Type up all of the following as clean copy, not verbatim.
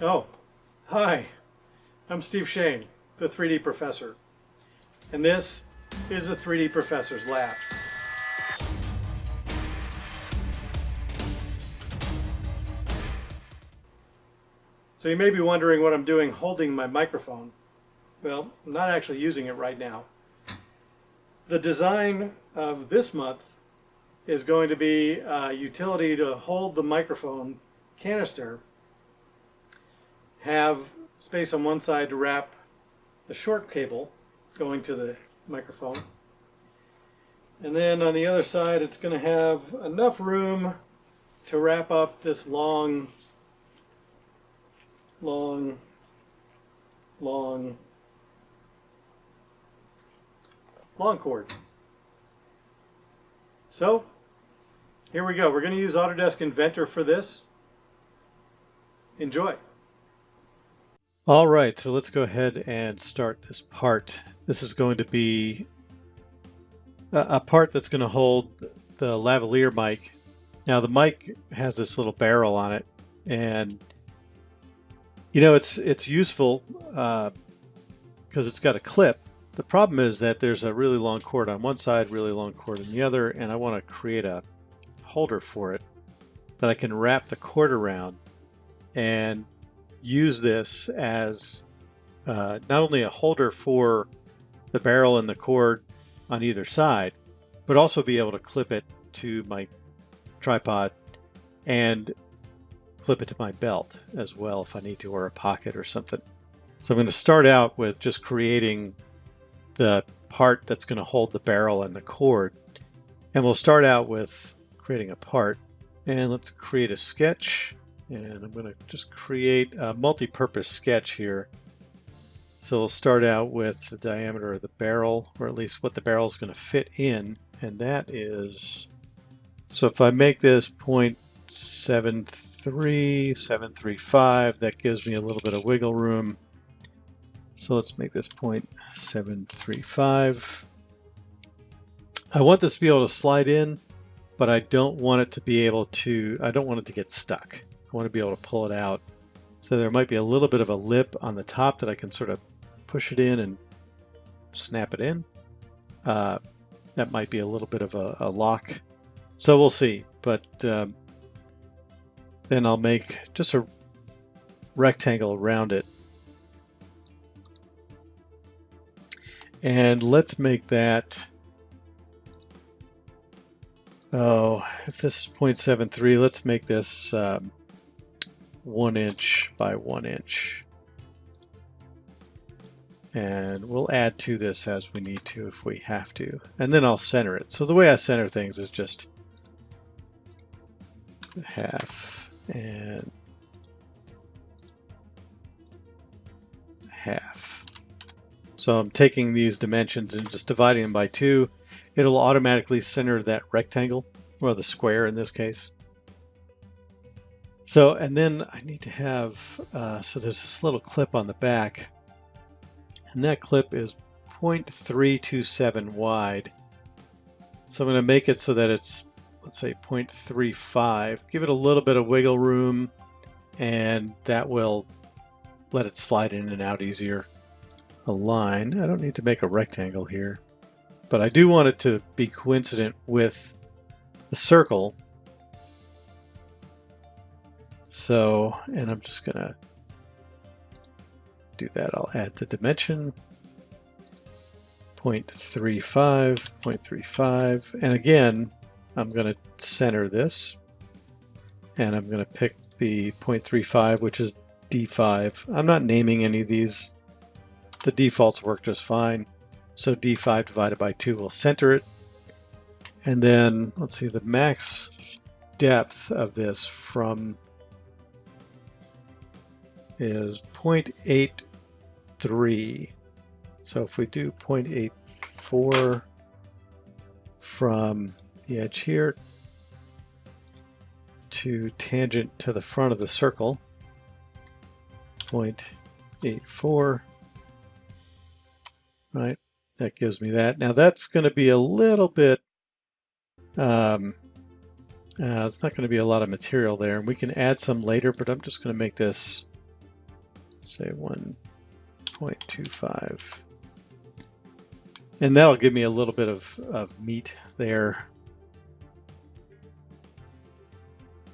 Oh, hi, I'm Steve Shane, the 3D Professor, and this is the 3D Professor's Lab. So you may be wondering what I'm doing holding my microphone. Well, I'm not actually using it right now. The design of this month is going to be a utility to hold the microphone canister, have space on one side to wrap the short cable going to the microphone, and then on the other side it's going to have enough room to wrap up this long cord. So here we go. We're going to use Autodesk Inventor for this. Enjoy. All right, so let's go ahead and start this part. This is going to be a part that's going to hold the lavalier mic. Now the mic has this little barrel on it, and you know it's useful because it's got a clip. The problem is that there's a really long cord on one side, really long cord on the other, and I want to create a holder for it that I can wrap the cord around and use this as not only a holder for the barrel and the cord on either side, but also be able to clip it to my tripod and clip it to my belt as well if I need to, or a pocket or something. So I'm going to start out with just creating the part that's going to hold the barrel and the cord. And we'll start out with creating a part. And let's create a sketch. And I'm going to just create a multi-purpose sketch here. So we'll start out with the diameter of the barrel, or at least what the barrel is going to fit in. And that is, so if I make this 0.73735, that gives me a little bit of wiggle room. So let's make this 0.735. I want this to be able to slide in, but I don't want it to be able to, I don't want it to get stuck. I want to be able to pull it out. So there might be a little bit of a lip on the top that I can sort of push it in and snap it in. That might be a little bit of a lock. So we'll see. But then I'll make just a rectangle around it. And let's make that, oh, if this is 0.73, let's make this 1 inch by 1 inch. And we'll add to this as we need to if we have to. And then I'll center it. So the way I center things is just half and half. So I'm taking these dimensions and just dividing them by 2. It'll automatically center that rectangle, or the square in this case. So, and then I need to have, so there's this little clip on the back, and that clip is 0.327 wide. So I'm going to make it so that it's, let's say 0.35. Give it a little bit of wiggle room, and that will let it slide in and out easier. A line. I don't need to make a rectangle here, but I do want it to be coincident with the circle. So, and I'm just gonna do that. I'll add the dimension 0.35, 0.35, and again I'm going to center this, and I'm going to pick the 0.35, which is D5. I'm not naming any of these. The defaults work just fine. So D5 divided by 2 will center it. And then let's see, the max depth of this from is 0.83. So if we do 0.84 from the edge here to tangent to the front of the circle, 0.84. Right, that gives me that. Now that's going to be a little bit, it's not going to be a lot of material there, and we can add some later, but I'm just going to make this say 1.25. And that'll give me a little bit of meat there.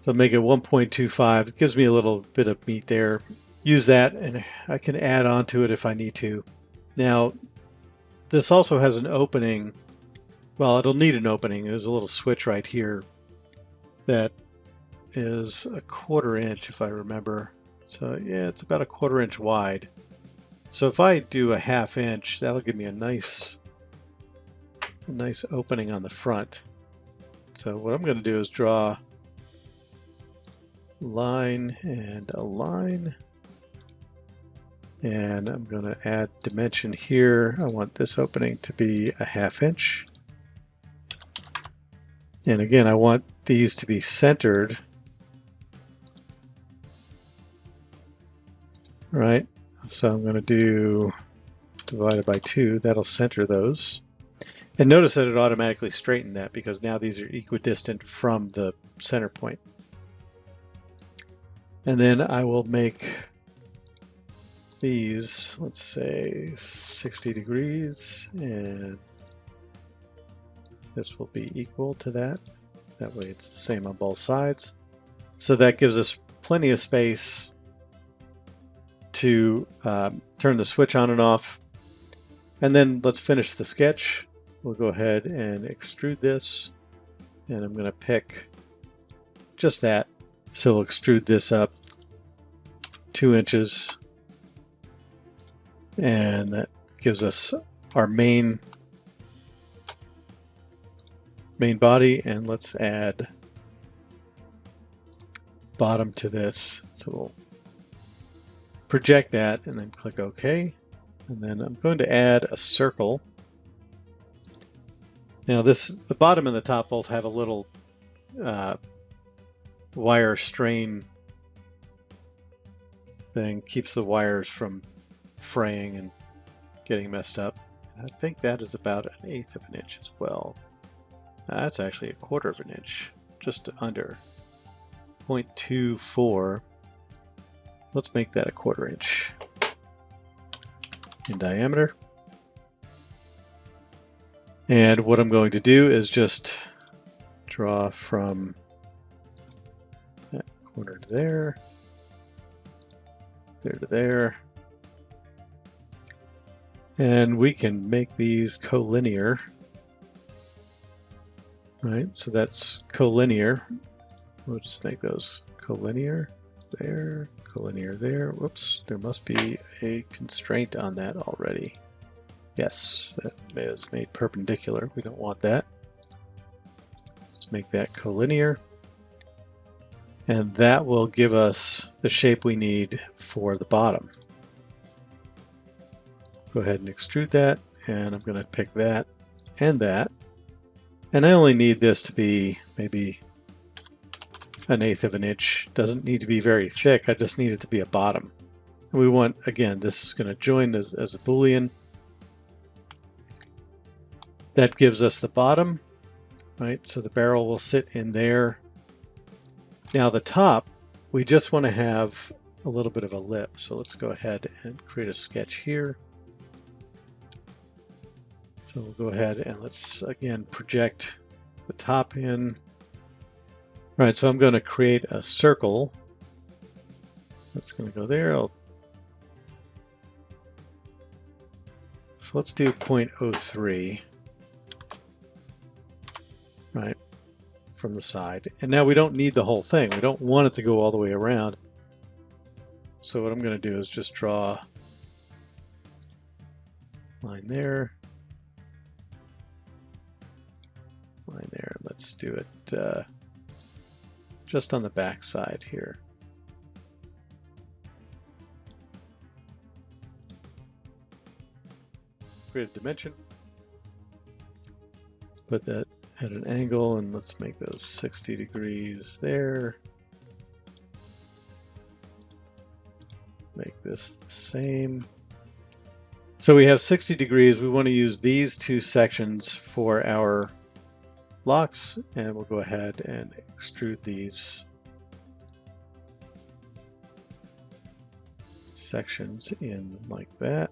So make it 1.25. It gives me a little bit of meat there. Use that, and I can add on to it if I need to. Now, this also has an opening. Well, it'll need an opening. There's a little switch right here that is 1/4 inch, if I remember. So yeah, it's about 1/4 inch wide. So if I do a 1/2 inch, that'll give me a nice opening on the front. So what I'm going to do is draw a line and a line. And I'm going to add dimension here. I want this opening to be a 1/2 inch. And again, I want these to be centered. Right? So I'm going to do divided by 2. That'll center those. And notice that it automatically straightened that because now these are equidistant from the center point. And then I will make these, let's say 60 degrees, and this will be equal to that. That way it's the same on both sides. So that gives us plenty of space to turn the switch on and off. And then let's finish the sketch. We'll go ahead and extrude this, and I'm going to pick just that. So we'll extrude this up 2 inches, and that gives us our main body. And let's add bottom to this. So we'll project that and then click OK. And then I'm going to add a circle. Now the bottom and the top both have a little wire strain thing. Keeps the wires from fraying and getting messed up. I think that is about 1/8 of an inch as well. That's actually 1/4 of an inch, just under 0.24. Let's make that 1/4 inch in diameter. And what I'm going to do is just draw from that corner to there, there to there. And we can make these collinear. Right, so that's collinear. We'll just make those collinear there, collinear there. Whoops, there must be a constraint on that already. Yes, that is made perpendicular. We don't want that. Let's make that collinear. And that will give us the shape we need for the bottom. Go ahead and extrude that, and I'm going to pick that and that. And I only need this to be maybe 1/8 of an inch. Doesn't need to be very thick. I just need it to be a bottom. And we want, again, this is going to join as a Boolean. That gives us the bottom, right? So the barrel will sit in there. Now the top, we just want to have a little bit of a lip. So let's go ahead and create a sketch here. So we'll go ahead and let's again project the top in. All right, so I'm going to create a circle. That's going to go there. So let's do 0.03, right, from the side. And now we don't need the whole thing. We don't want it to go all the way around. So what I'm going to do is just draw a line there. Line there. Let's do it just on the back side here. Create a dimension. Put that at an angle, and let's make those 60 degrees there. Make this the same. So we have 60 degrees. We want to use these two sections for our blocks, and we'll go ahead and extrude these sections in like that.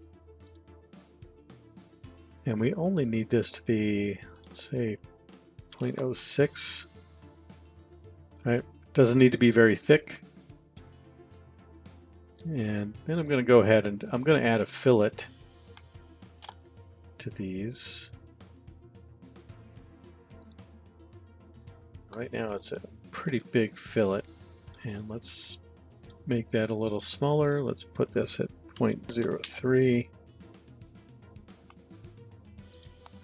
And we only need this to be, let's say, 0.06. Right? Doesn't need to be very thick. And then I'm going to go ahead and I'm going to add a fillet to these. Right now it's a pretty big fillet, and let's make that a little smaller. Let's put this at 0.03.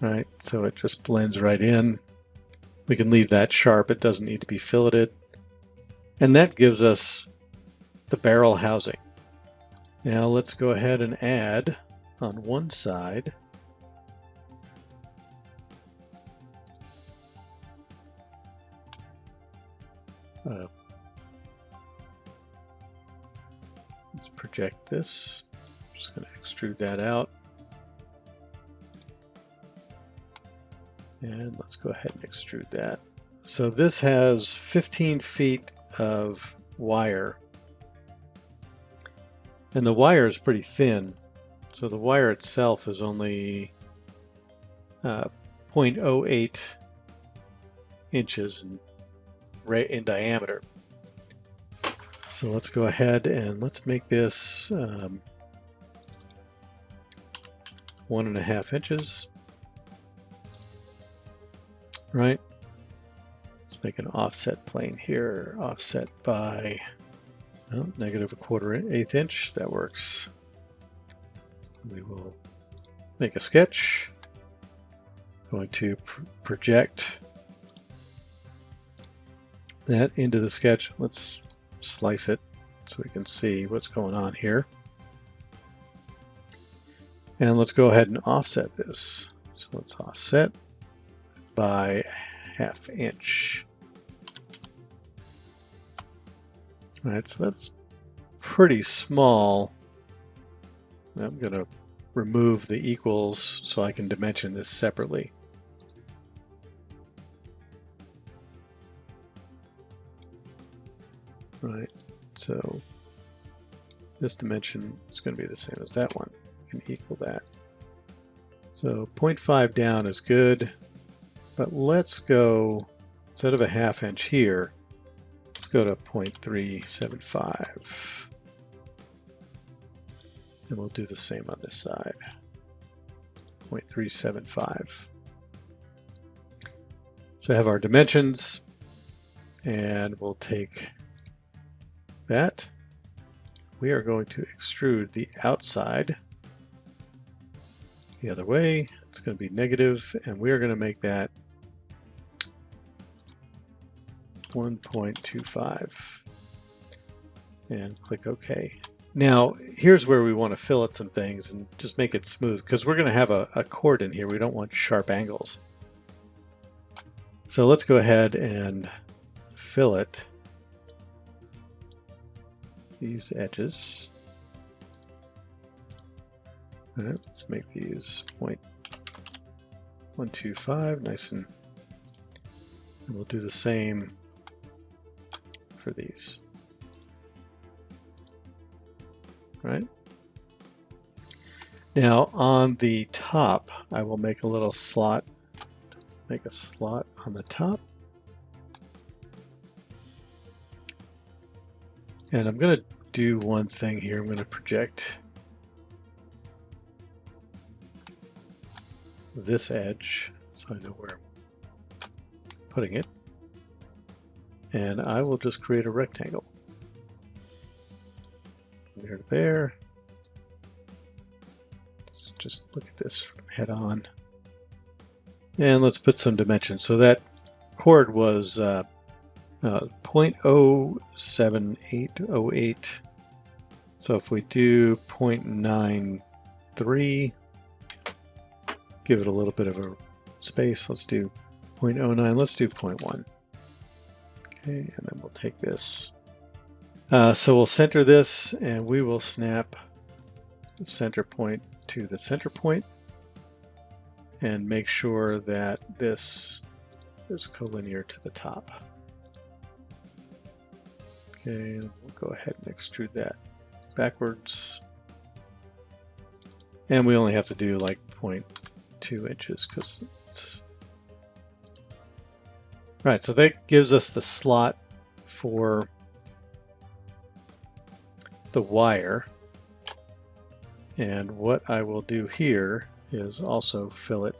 Right, so it just blends right in. We can leave that sharp, it doesn't need to be filleted. And that gives us the barrel housing. Now let's go ahead and add on one side let's project this. I'm just going to extrude that out. And let's go ahead and extrude that. So this has 15 feet of wire. And the wire is pretty thin. So the wire itself is only 0.08 inches in diameter. So let's go ahead and let's make this 1.5 inches. Right. Let's make an offset plane here. Offset by negative ¼ inch. That works. We will make a sketch. Going to project that into the sketch. Let's slice it so we can see what's going on here. And let's go ahead and offset this. So let's offset by ½ inch. All right, so that's pretty small. I'm going to remove the equals so I can dimension this separately. Right, so this dimension is going to be the same as that one. We can equal that. So 0.5 down is good. But let's go, instead of a ½ inch here, let's go to 0.375. And we'll do the same on this side. 0.375. So I have our dimensions, and we'll take that. We are going to extrude the outside the other way. It's going to be negative, and we are going to make that 1.25 and click OK. Now here's where we want to fillet some things and just make it smooth, because we're going to have a chord in here. We don't want sharp angles. So let's go ahead and fillet these edges. All right, let's make these 0.125 nice, and we'll do the same for these. Right? Now on the top, I will make a little slot. Make a slot on the top. And I'm going to do one thing here. I'm going to project this edge so I know where I'm putting it. And I will just create a rectangle. From there to there. Let's just look at this head on. And let's put some dimensions. So that chord was 0.07808. So if we do 0.93, give it a little bit of a space. Let's do 0.09. Let's do 0.1. Okay, and then we'll take this. So we'll center this, and we will snap the center point to the center point, and make sure that this is collinear to the top. Okay, we'll go ahead and extrude that backwards. And we only have to do like 0.2 inches because it's... Right, so that gives us the slot for the wire. And what I will do here is also fillet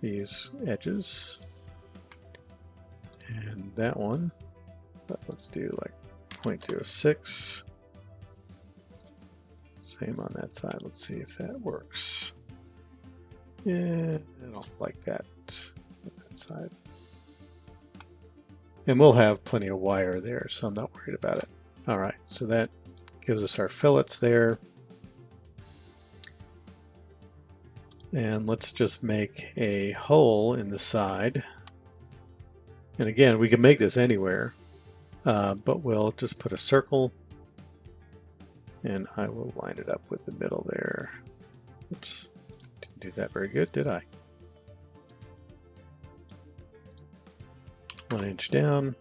these edges. And that one, but let's do like 0.06. Same on that side. Let's see if that works. Yeah, I don't like that on that side. And we'll have plenty of wire there, so I'm not worried about it. All right, so that gives us our fillets there. And let's just make a hole in the side. And again, we can make this anywhere, but we'll just put a circle. And I will line it up with the middle there. Oops, didn't do that very good, did I? 1 inch down.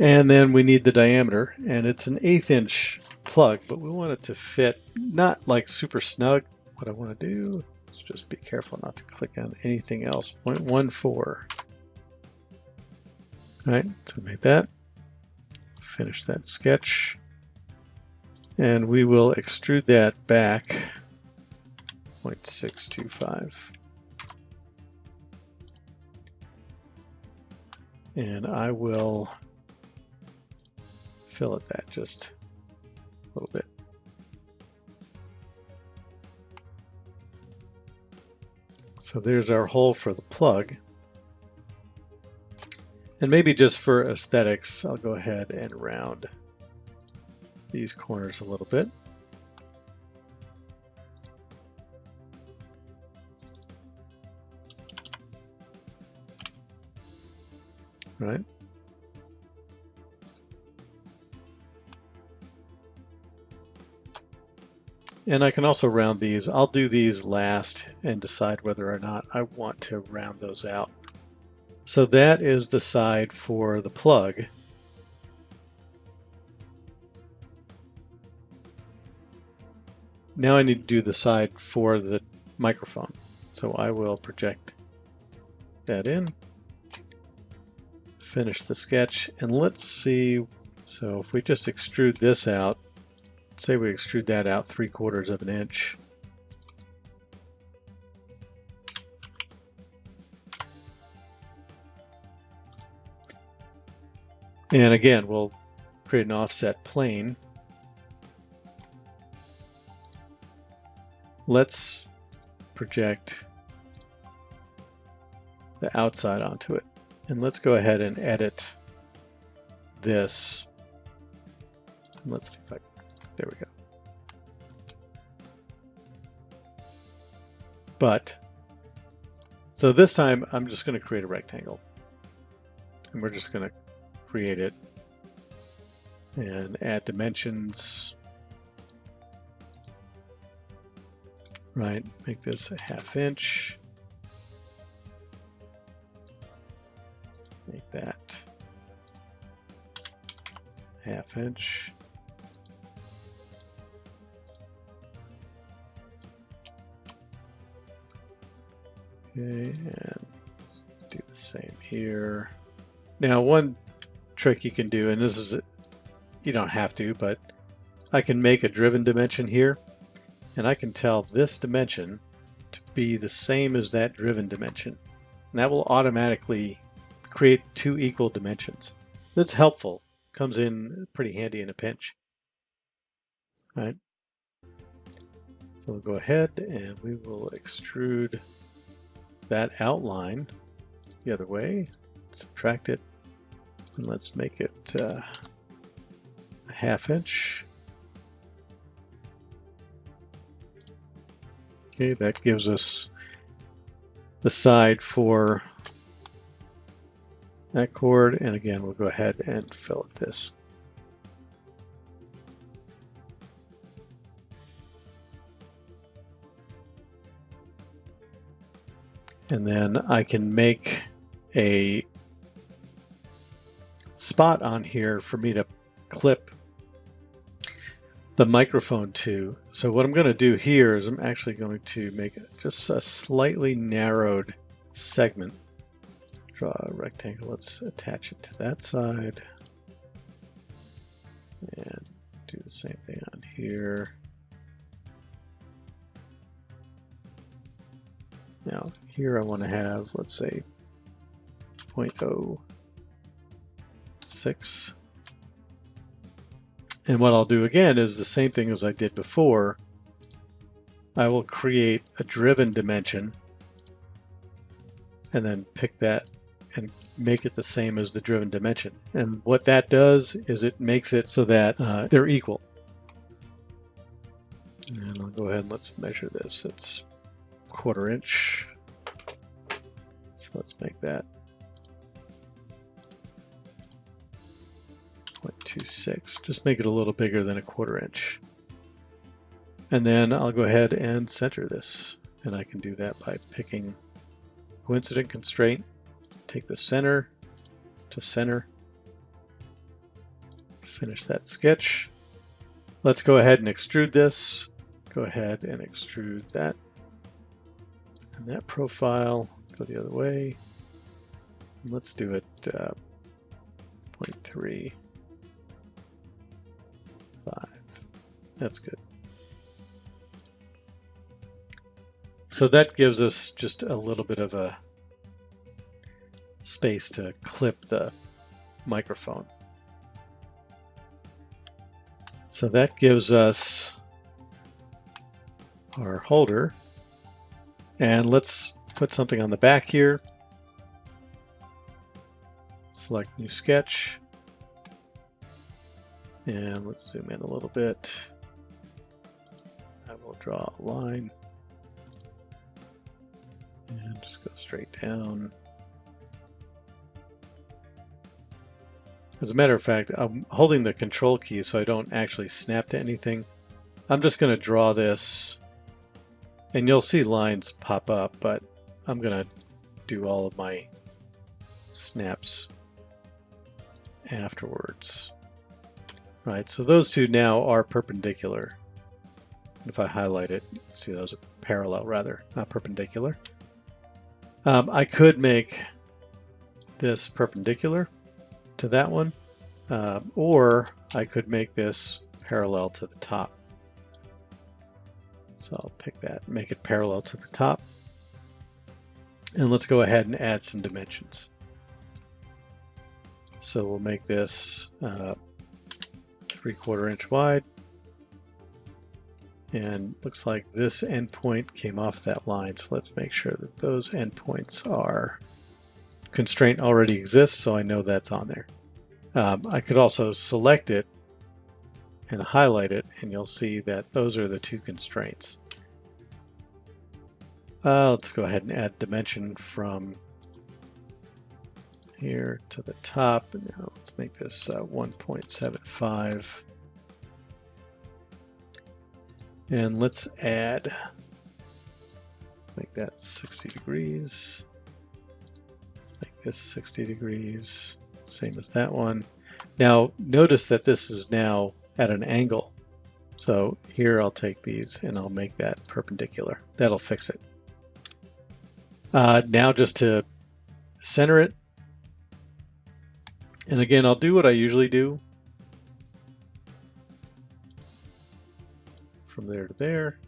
And then we need the diameter, and it's an 1/8 inch plug, but we want it to fit not like super snug. What I want to do is just be careful not to click on anything else. 0.14. All right, so make that. Finish that sketch. And we will extrude that back 0.625. And I will fillet that just a little bit. So there's our hole for the plug. And maybe just for aesthetics, I'll go ahead and round these corners a little bit. Right. And I can also round these. I'll do these last and decide whether or not I want to round those out. So that is the side for the plug. Now I need to do the side for the microphone. So I will project that in, finish the sketch, and let's see. So if we just extrude this out, say we extrude that out 3/4 of an inch. And again, we'll create an offset plane. Let's project the outside onto it. And let's go ahead and edit this. And let's see if I can, there we go. But, so this time I'm just going to create a rectangle. And we're just going to create it and add dimensions. Right, make this a 1/2 inch. Make that 1/2 inch. Okay, and let's do the same here. Now, one trick you can do, and this is, you don't have to, but I can make a driven dimension here, and I can tell this dimension to be the same as that driven dimension. And that will automatically create 2 equal dimensions. That's helpful. Comes in pretty handy in a pinch. All right. So we'll go ahead and we will extrude that outline the other way, subtract it, and let's make it a 1/2 inch. Okay, that gives us the side for that cord, and again we'll go ahead and fillet this. And then I can make a spot on here for me to clip the microphone to. So what I'm going to do here is I'm actually going to make just a slightly narrowed segment. Draw a rectangle. Let's attach it to that side. And do the same thing on here. Now here I want to have, let's say, 0.06. And what I'll do again is the same thing as I did before. I will create a driven dimension and then pick that and make it the same as the driven dimension. And what that does is it makes it so that they're equal. And I'll go ahead and let's measure this. It's 1/4 inch. So let's make that 0.26. Just make it a little bigger than 1/4 inch. And then I'll go ahead and center this. And I can do that by picking coincident constraint, take the center to center, finish that sketch. Let's go ahead and extrude this. Go ahead and extrude that. And that profile, go the other way. And let's do it 0.35. That's good. So that gives us just a little bit of a space to clip the microphone. So that gives us our holder. And let's put something on the back here. Select new sketch. And let's zoom in a little bit. I will draw a line. And just go straight down. As a matter of fact, I'm holding the control key so I don't actually snap to anything. I'm just going to draw this, and you'll see lines pop up, but I'm going to do all of my snaps afterwards. Right, so those two now are perpendicular. If I highlight it, you can see those are parallel rather, not perpendicular. I could make this perpendicular to that one, or I could make this parallel to the top. So I'll pick that, make it parallel to the top. And let's go ahead and add some dimensions. So we'll make this 3/4 inch wide. And looks like this endpoint came off that line. So let's make sure that those endpoints are constraint already exists, so I know that's on there. I could also select it and highlight it, and you'll see that those are the two constraints. Let's go ahead and add dimension from here to the top. And now let's make this 1.75. And let's add, make that 60 degrees. Make this 60 degrees, same as that one. Now notice that this is now at an angle. So here I'll take these and I'll make that perpendicular. That'll fix it. Now just to center it. And again, I'll do what I usually do. From there to there.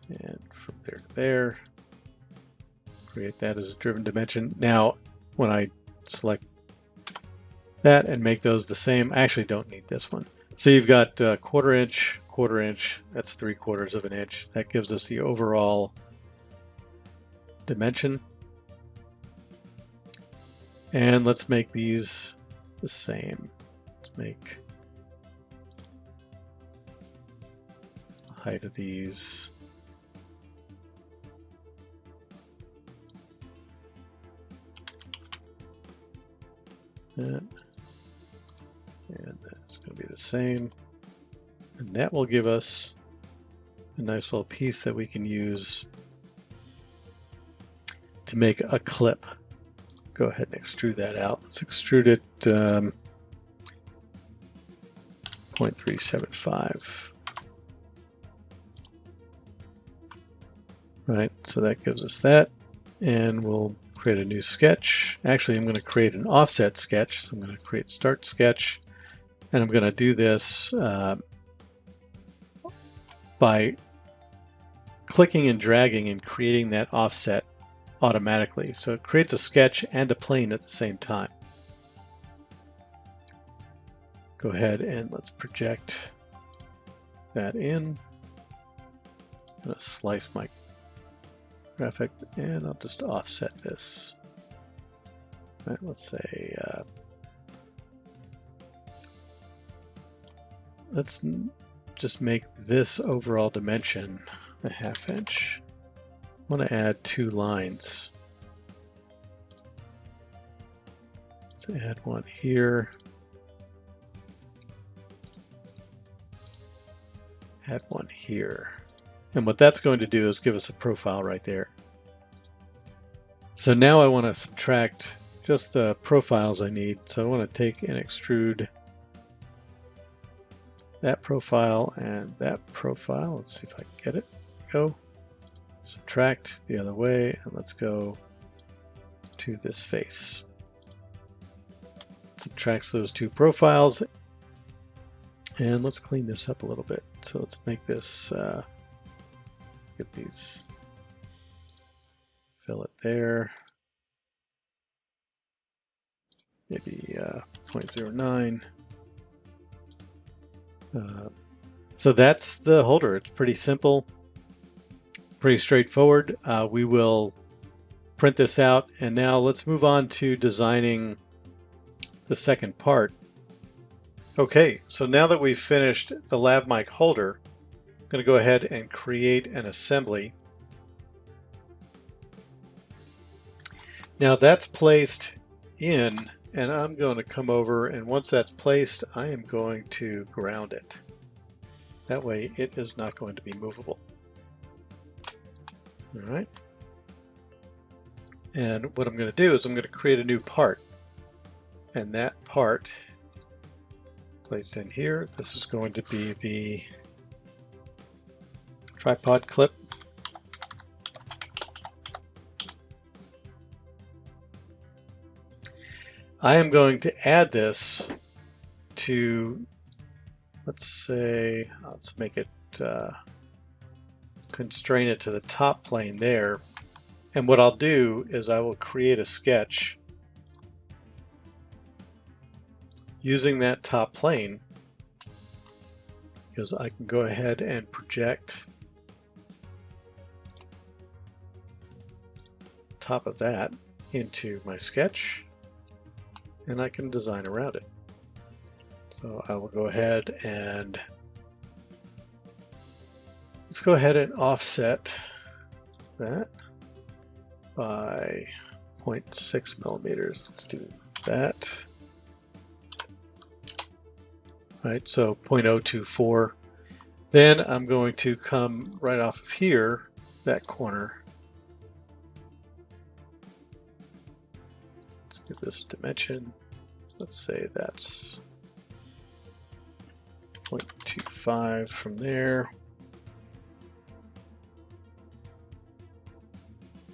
And from there to there. Create that as a driven dimension. Now, when I select that and make those the same, I actually don't need this one. So you've got 1/4 inch, 1/4 inch, that's 3/4 of an inch. That gives us the overall dimension. And let's make these the same. Let's make the height of these. That. And that's going to be the same. And that will give us a nice little piece that we can use to make a clip. go ahead and extrude that out. Let's extrude it 0.375. Right, so that gives us that. And we'll create a new sketch. Actually, I'm going to create an offset sketch. So I'm going to create start sketch. And I'm going to do this by clicking and dragging and creating that offset automatically. So it creates a sketch and a plane at the same time. Go ahead and let's project that in. I'm going to slice my graphic and I'll just offset this. All right, let's say let's just make this overall dimension a 1/2 inch. I want to add 2 lines. Let's add one here. Add one here. And what that's going to do is give us a profile right there. So now I want to subtract just the profiles I need. So I want to take and extrude that profile and that profile. Let's see if I can get it. Go. Subtract the other way, and let's go to this face. Subtracts those 2 profiles. And let's clean this up a little bit. So let's make this, get these, fill it there. Maybe 0.09. So that's the holder. It's pretty simple, pretty straightforward. We will print this out, and now let's move on to designing the second part. Okay, so now that we've finished the lav mic holder, I'm going to go ahead and create an assembly. Now that's placed in, and I'm going to come over, and once that's placed, I am going to ground it. That way it is not going to be movable. All right. And what I'm going to do is I'm going to create a new part. And that part placed in here, this is going to be the tripod clip. I am going to add this to, let's say, let's make it, constrain it to the top plane there. And what I'll do is I will create a sketch using that top plane, because I can go ahead and project top of that into my sketch, and I can design around it. So I will go ahead and let's go ahead and offset that by 0.6 millimeters. Let's do that. Right, so 0.024. Then I'm going to come right off of here, that corner. Let's give this a dimension. Let's say that's 0.25 from there.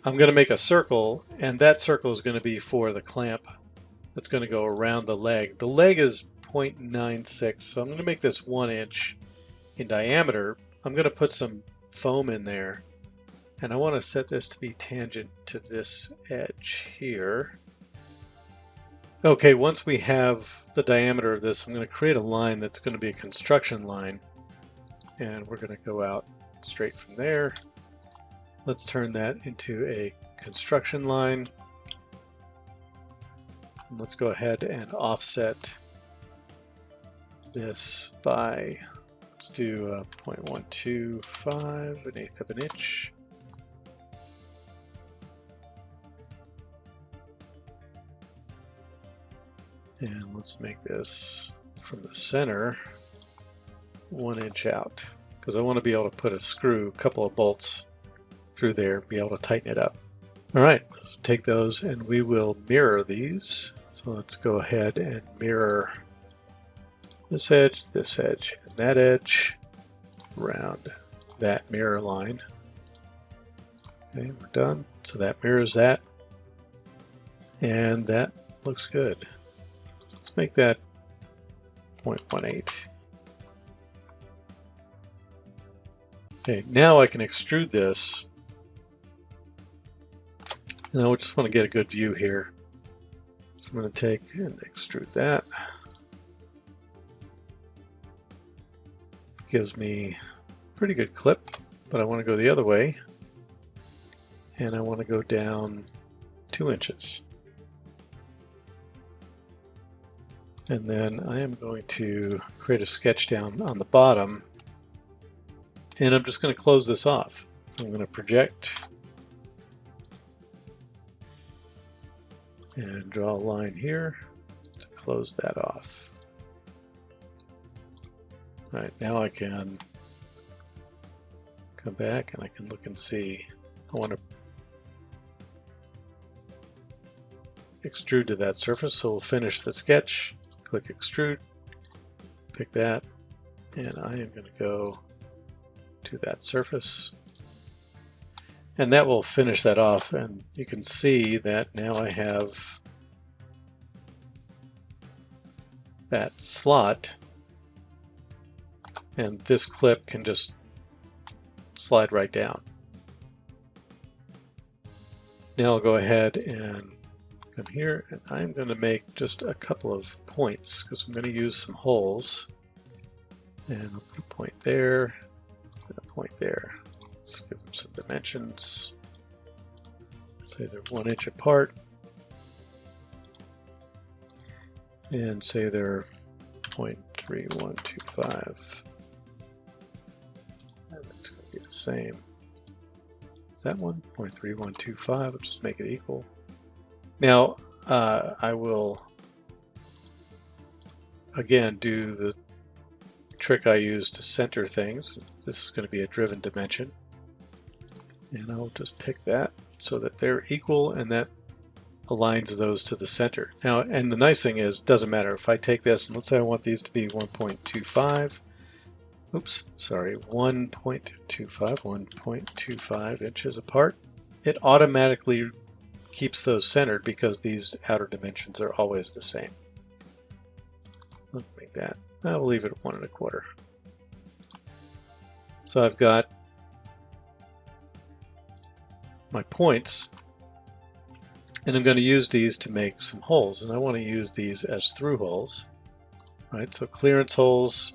I'm going to make a circle, and that circle is going to be for the clamp that's going to go around the leg. The leg is 0.96, so I'm going to make this 1 inch in diameter. I'm going to put some foam in there, and I want to set this to be tangent to this edge here. Okay, once we have the diameter of this, I'm going to create a line that's going to be a construction line, and we're going to go out straight from there. Let's turn that into a construction line. And let's go ahead and offset this by, let's do 0.125, 1/8 of an inch. And let's make this from the center 1 inch out, because I want to be able to put a screw, a couple of bolts through there, be able to tighten it up. All right, take those and we will mirror these. So let's go ahead and mirror this edge, and that edge around that mirror line. Okay, we're done. So that mirrors that. And that looks good. Let's make that 0.18. Okay, now I can extrude this. And I just want to get a good view here. So I'm going to take and extrude that. Gives me a pretty good clip, but I want to go the other way. And I want to go down 2 inches. And then I am going to create a sketch down on the bottom. And I'm just going to close this off. So I'm going to project and draw a line here to close that off. All right, now I can come back and I can look and see. I want to extrude to that surface, so we'll finish the sketch. Click extrude, pick that, and I am going to go to that surface. And that will finish that off, and you can see that now I have that slot, and this clip can just slide right down. Now I'll go ahead and come here, and I'm going to make just a couple of points because I'm going to use some holes. And I'll put a point there, and a point there. Let's give them some dimensions. Say they're 1 inch apart. And say they're 0.3125. And that's going to be the same. Is that one? 0.3125. I'll just make it equal. Now, I will again do the trick I use to center things. This is going to be a driven dimension. And I'll just pick that so that they're equal, and that aligns those to the center. Now, and the nice thing is, it doesn't matter if I take this, and let's say I want these to be 1.25. Oops, sorry, 1.25 inches apart. It automatically keeps those centered because these outer dimensions are always the same. Let's make that. I'll leave it at 1 1/4. So I've got my points, and I'm going to use these to make some holes, and I want to use these as through holes. Right, so clearance holes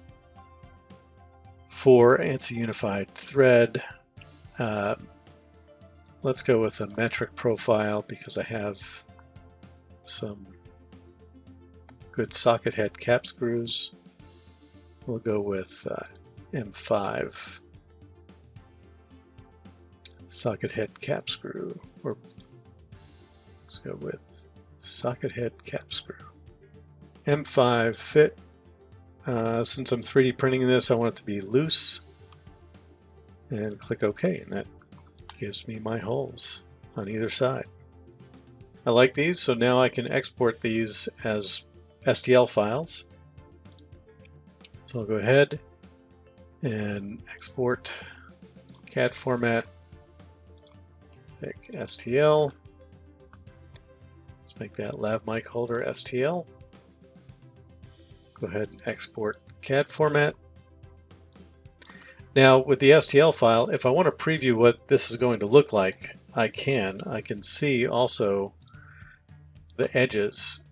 for ANSI unified thread. Let's go with a metric profile because I have some good socket head cap screws. We'll go with M5 socket head cap screw, or let's go with socket head cap screw. M5 fit. Since I'm 3D printing this, I want it to be loose. And click OK, and that gives me my holes on either side. I like these, so now I can export these as STL files. So I'll go ahead and export CAD format, pick STL. Let's make that lav mic holder STL. Go ahead and export CAD format. Now with the STL file, if I want to preview what this is going to look like, I can see also the edges,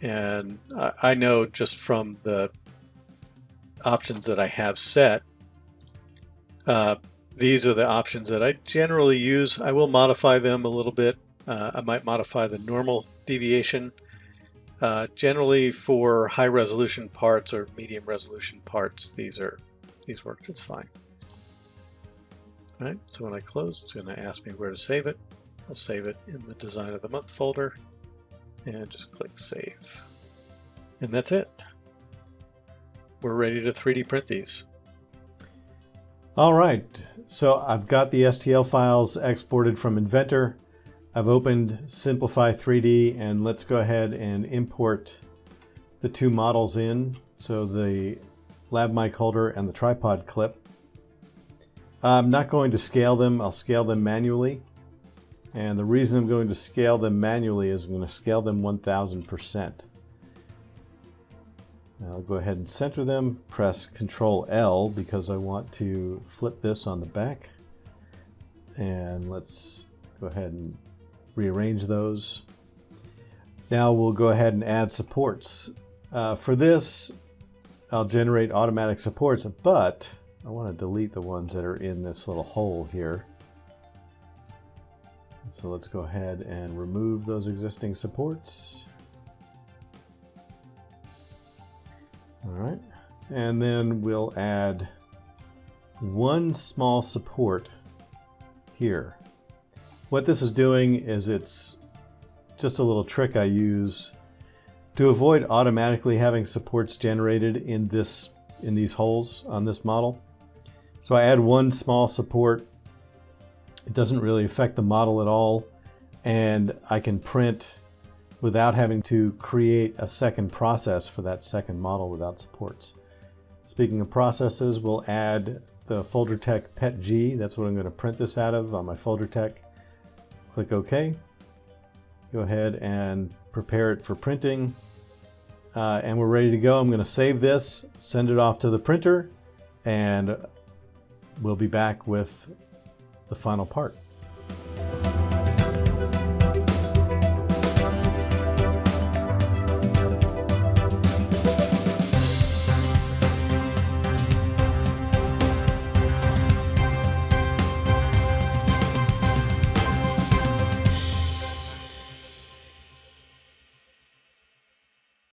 and I know just from the options that I have set, these are the options that I generally use. I will modify them a little bit. I might modify the normal deviation. Generally for high resolution parts or medium resolution parts, these work just fine. All right, so when I close, it's going to ask me where to save it. I'll save it in the Design of the Month folder and just click Save. And that's it. We're ready to 3D print these. All right, so I've got the STL files exported from Inventor. I've opened Simplify 3D, and let's go ahead and import the two models in. So the lav mic holder and the tripod clip. I'm not going to scale them. I'll scale them manually. And the reason I'm going to scale them manually is I'm going to scale them 1000%. I'll go ahead and center them, press Control L because I want to flip this on the back. And let's go ahead and rearrange those. Now we'll go ahead and add supports. For this, I'll generate automatic supports, but I want to delete the ones that are in this little hole here. So let's go ahead and remove those existing supports. All right, and then we'll add one small support here. What this is doing is it's just a little trick I use to avoid automatically having supports generated in these holes on this model. So I add one small support. It doesn't really affect the model at all, and I can print without having to create a second process for that second model without supports. Speaking of processes, we'll add the Folgertech PETG. That's what I'm going to print this out of on my Folgertech. Click OK. Go ahead and prepare it for printing. And we're ready to go. I'm going to save this, send it off to the printer, and we'll be back with the final part.